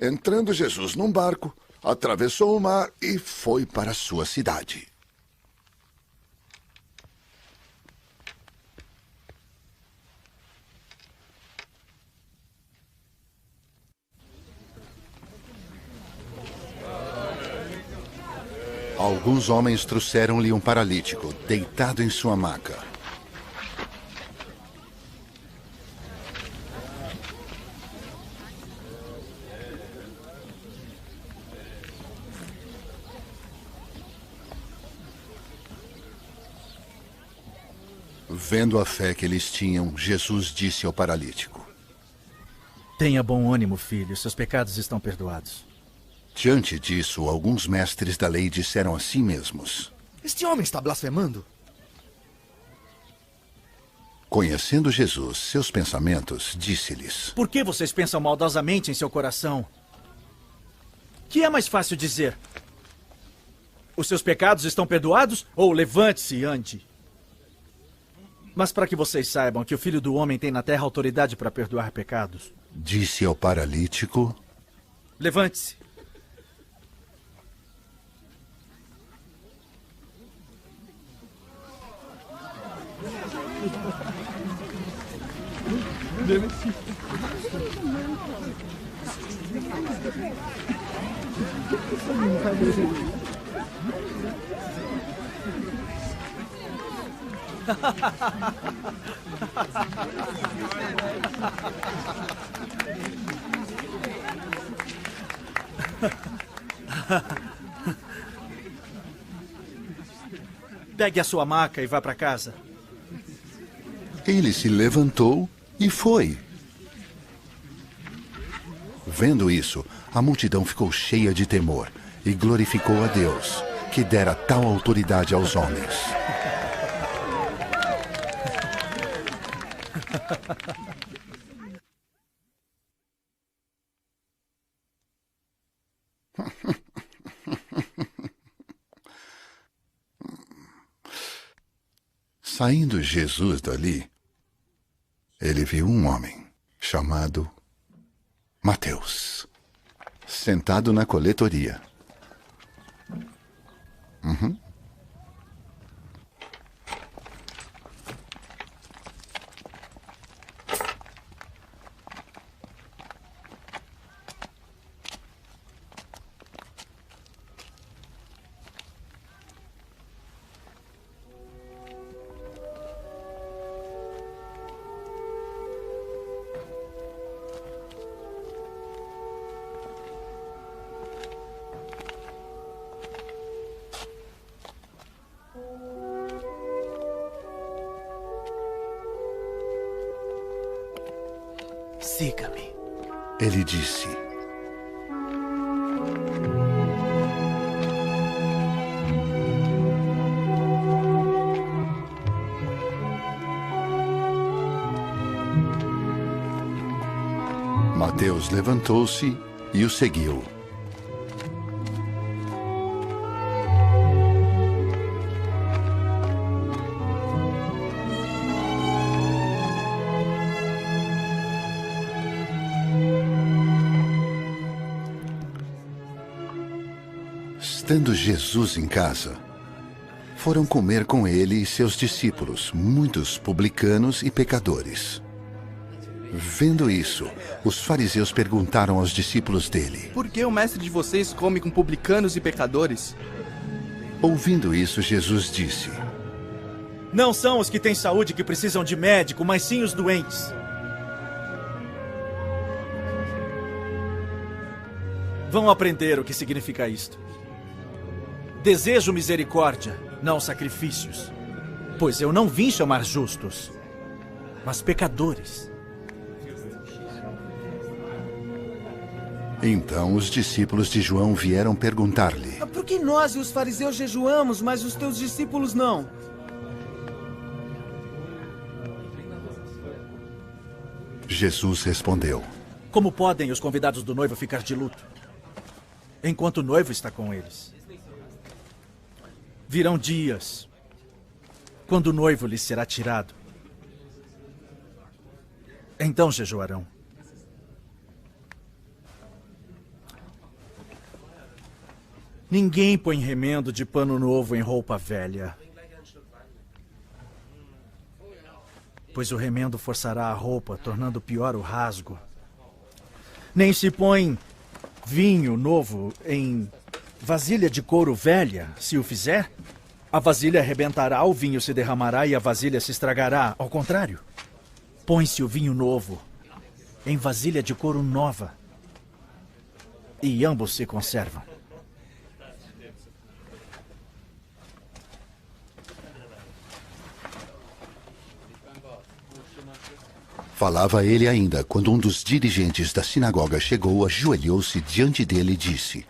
Entrando Jesus num barco, atravessou o mar e foi para sua cidade. Alguns homens trouxeram-lhe um paralítico, deitado em sua maca. Vendo a fé que eles tinham, Jesus disse ao paralítico: Tenha bom ânimo, filho, seus pecados estão perdoados. Diante disso, alguns mestres da lei disseram a si mesmos: Este homem está blasfemando. Conhecendo Jesus, seus pensamentos, disse-lhes: Por que vocês pensam maldosamente em seu coração? Que é mais fácil dizer? Os seus pecados estão perdoados? Ou levante-se e ande? Mas para que vocês saibam que o Filho do Homem tem na terra autoridade para perdoar pecados. Disse ao paralítico: Levante-se. Pegue a sua maca e vá para casa. Ele se levantou e foi. Vendo isso, a multidão ficou cheia de temor e glorificou a Deus, que dera tal autoridade aos homens. Saindo Jesus dali, ele viu um homem chamado Mateus, sentado na coletoria. Siga-me. Ele disse: Mateus levantou-se e o seguiu. Estando Jesus em casa, foram comer com ele e seus discípulos, muitos publicanos e pecadores. Vendo isso, os fariseus perguntaram aos discípulos dele: Por que o mestre de vocês come com publicanos e pecadores? Ouvindo isso, Jesus disse: Não são os que têm saúde que precisam de médico, mas sim os doentes. Vão aprender o que significa isto. Desejo misericórdia, não sacrifícios, pois eu não vim chamar justos, mas pecadores. Então os discípulos de João vieram perguntar-lhe: Por que nós e os fariseus jejuamos, mas os teus discípulos não? Jesus respondeu: Como podem os convidados do noivo ficar de luto, enquanto o noivo está com eles? Virão dias, quando o noivo lhes será tirado. Então jejuarão. Ninguém põe remendo de pano novo em roupa velha, pois o remendo forçará a roupa, tornando pior o rasgo. Nem se põe vinho novo em vasilha de couro velha. Se o fizer, a vasilha arrebentará, o vinho se derramará e a vasilha se estragará. Ao contrário, põe-se o vinho novo em vasilha de couro nova e ambos se conservam. Falava ele ainda quando um dos dirigentes da sinagoga chegou, ajoelhou-se diante dele e disse: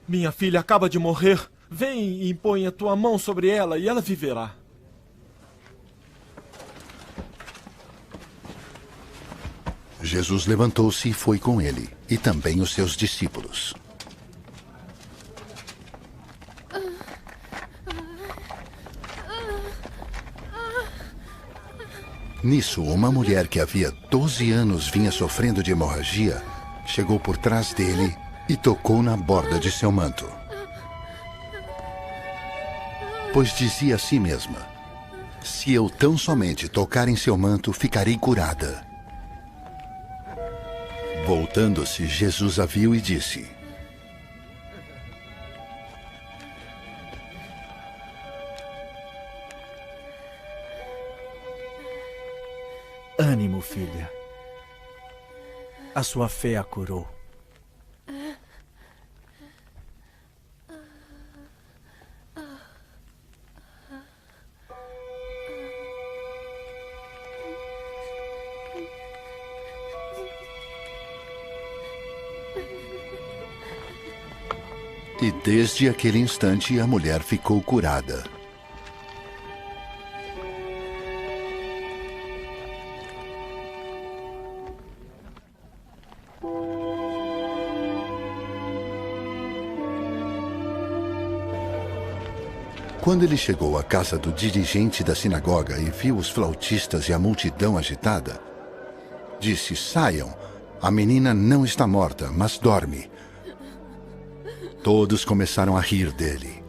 Minha filha acaba de morrer. Vem e põe a tua mão sobre ela e ela viverá. Jesus levantou-se e foi com ele, e também os seus discípulos. Nisso, uma mulher que havia 12 anos vinha sofrendo de hemorragia, chegou por trás dele e tocou na borda de seu manto. Pois dizia a si mesma: se eu tão somente tocar em seu manto, ficarei curada. Voltando-se, Jesus a viu e disse: Ânimo, filha. A sua fé a curou. E desde aquele instante a mulher ficou curada. Quando ele chegou à casa do dirigente da sinagoga e viu os flautistas e a multidão agitada, disse: saiam, a menina não está morta, mas dorme. Todos começaram a rir dele.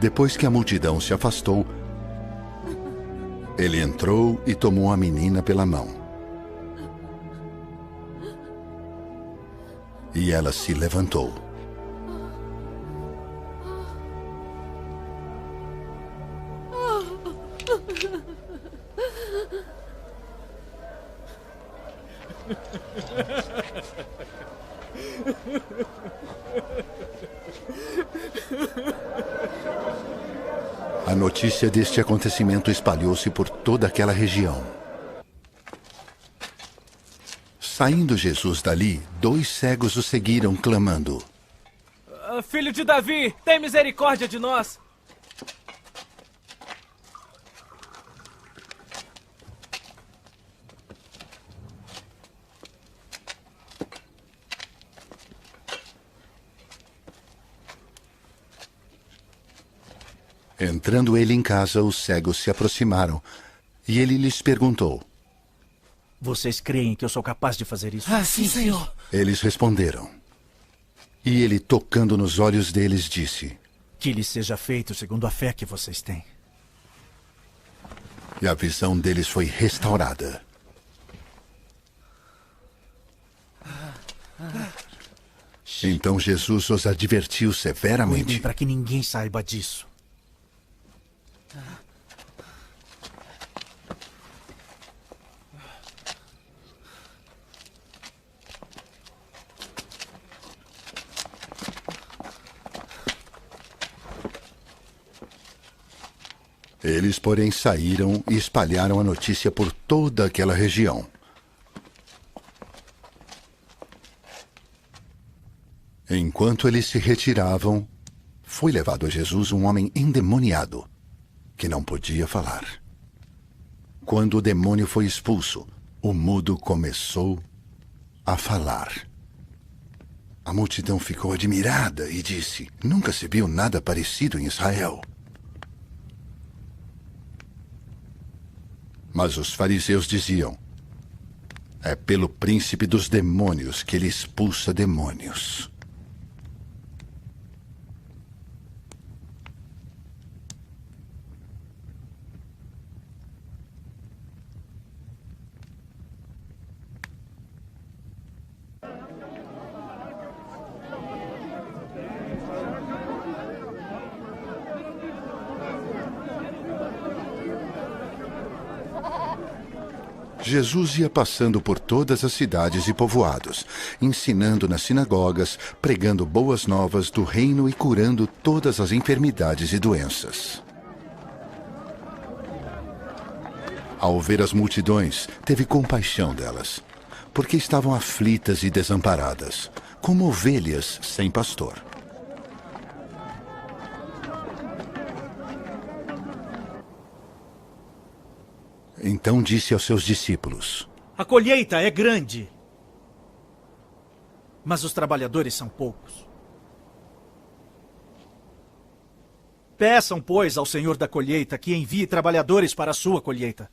Depois que a multidão se afastou, ele entrou e tomou a menina pela mão. E ela se levantou. A notícia deste acontecimento espalhou-se por toda aquela região. Saindo Jesus dali, 2 cegos o seguiram, clamando: Filho de Davi, tem misericórdia de nós! Entrando ele em casa, os cegos se aproximaram, e ele lhes perguntou: Vocês creem que eu sou capaz de fazer isso? Sim, Senhor. Eles responderam. E ele, tocando nos olhos deles, disse: Que lhes seja feito segundo a fé que vocês têm. E a visão deles foi restaurada. Então Jesus os advertiu severamente. Cuidem para que ninguém saiba disso. Eles, porém, saíram e espalharam a notícia por toda aquela região. Enquanto eles se retiravam, foi levado a Jesus um homem endemoniado, que não podia falar. Quando o demônio foi expulso, o mudo começou a falar. A multidão ficou admirada e disse: Nunca se viu nada parecido em Israel. Mas os fariseus diziam: É pelo príncipe dos demônios que ele expulsa demônios. Jesus ia passando por todas as cidades e povoados, ensinando nas sinagogas, pregando boas novas do reino e curando todas as enfermidades e doenças. Ao ver as multidões, teve compaixão delas, porque estavam aflitas e desamparadas, como ovelhas sem pastor. Então disse aos seus discípulos: A colheita é grande, mas os trabalhadores são poucos. Peçam, pois, ao Senhor da colheita que envie trabalhadores para a sua colheita.